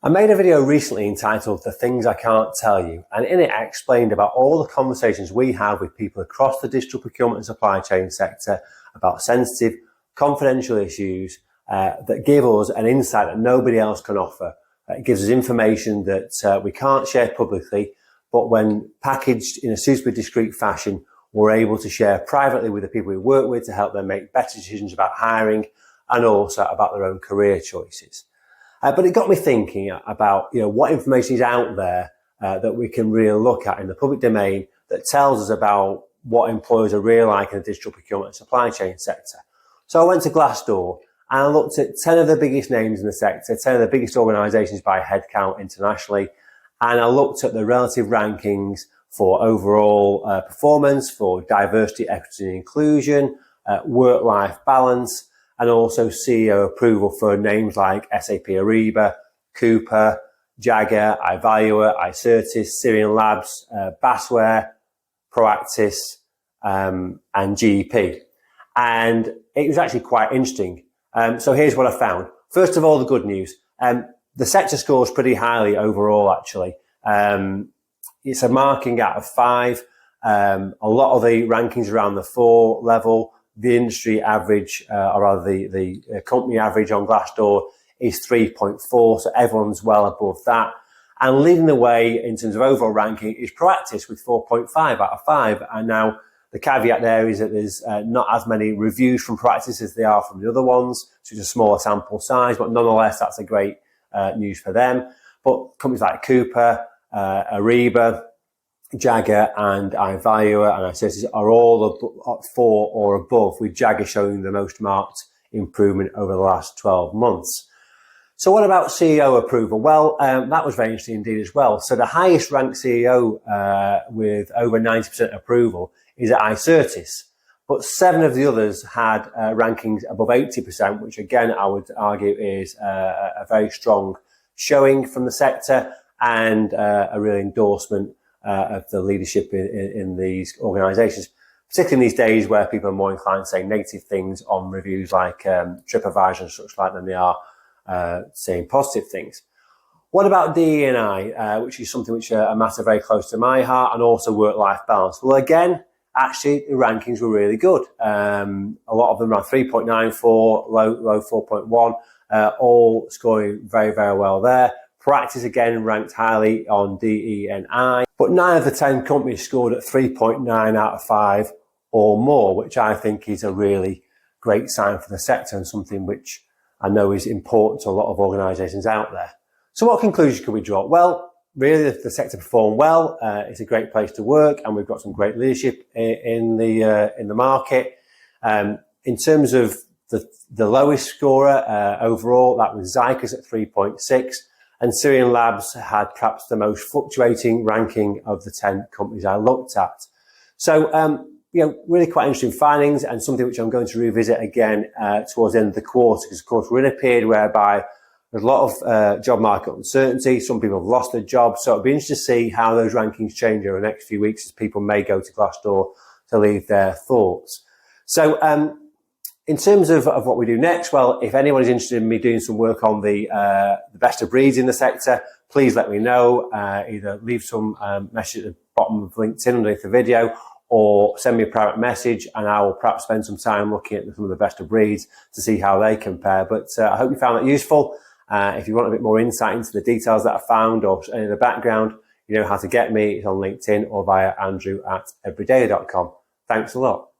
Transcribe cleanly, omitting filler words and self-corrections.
I made a video recently entitled The Things I Can't Tell You, and in it I explained about all the conversations we have with people across the digital procurement and supply chain sector about sensitive, confidential issues that give us an insight that nobody else can offer. It gives us information that we can't share publicly, but when packaged in a suitably discreet fashion, we're able to share privately with the people we work with to help them make better decisions about hiring and also about their own career choices. But it got me thinking about what information is out there that we can really look at in the public domain that tells us about what employers are really like in the digital procurement and supply chain sector. So I went to Glassdoor and I looked at 10 of the biggest names in the sector, 10 of the biggest organisations by headcount internationally, and I looked at the relative rankings for overall performance, for diversity, equity and inclusion, work-life balance, and also CEO approval for names like SAP Ariba, Cooper, Jagger, iValua, iCertis, Syrian Labs, Basware, Proactis, and GEP. And it was actually quite interesting. So here's what I found. First of all, the good news. The sector scores pretty highly overall, actually. It's a marking out of 5. A lot of the rankings around the 4 level. The industry average, or rather the company average on Glassdoor is 3.4, so everyone's well above that. And leading the way in terms of overall ranking is Proactis with 4.5 out of 5. And now the caveat there is that there's not as many reviews from Proactis as there are from the other ones, so it's a smaller sample size, but nonetheless, that's a great news for them. But companies like Cooper, Ariba, Jagger and iValua and iCertis are all 4 or above, with Jagger showing the most marked improvement over the last 12 months. So what about CEO approval? Well, that was very interesting indeed as well. So the highest ranked CEO with over 90% approval is at iCertis, but 7 of the others had rankings above 80%, which again I would argue is a very strong showing from the sector and a real endorsement of the leadership in these organisations, particularly in these days where people are more inclined to say negative things on reviews like TripAdvisor and such like than they are saying positive things. What about DE&I, which is something which a matter very close to my heart, and also work-life balance? Well, again, actually, the rankings were really good. A lot of them around 3.94, low 4.1, all scoring very, very well there. Proactis again ranked highly on DE&I, but 9 of the 10 companies scored at 3.9 out of 5 or more, which I think is a really great sign for the sector and something which I know is important to a lot of organisations out there. So what conclusion can we draw? Well, really the sector performed well. It's a great place to work, and we've got some great leadership in the market. In terms of the lowest scorer overall, that was Zycus at 3.6. And Syrian Labs had perhaps the most fluctuating ranking of the 10 companies I looked at. So, really quite interesting findings, and something which I'm going to revisit again towards the end of the quarter, because of course we're in a period whereby there's a lot of job market uncertainty. Some people have lost their jobs, so it'll be interesting to see how those rankings change over the next few weeks as people may go to Glassdoor to leave their thoughts. So, in terms of what we do next, well, if anyone is interested in me doing some work on the best of breeds in the sector, please let me know. Either leave some message at the bottom of LinkedIn underneath the video, or send me a private message, and I will perhaps spend some time looking at some of the best of breeds to see how they compare. But I hope you found that useful. If you want a bit more insight into the details that I found or any of the background, you know how to get me. It's on LinkedIn or via andrew@everyday.com. Thanks a lot.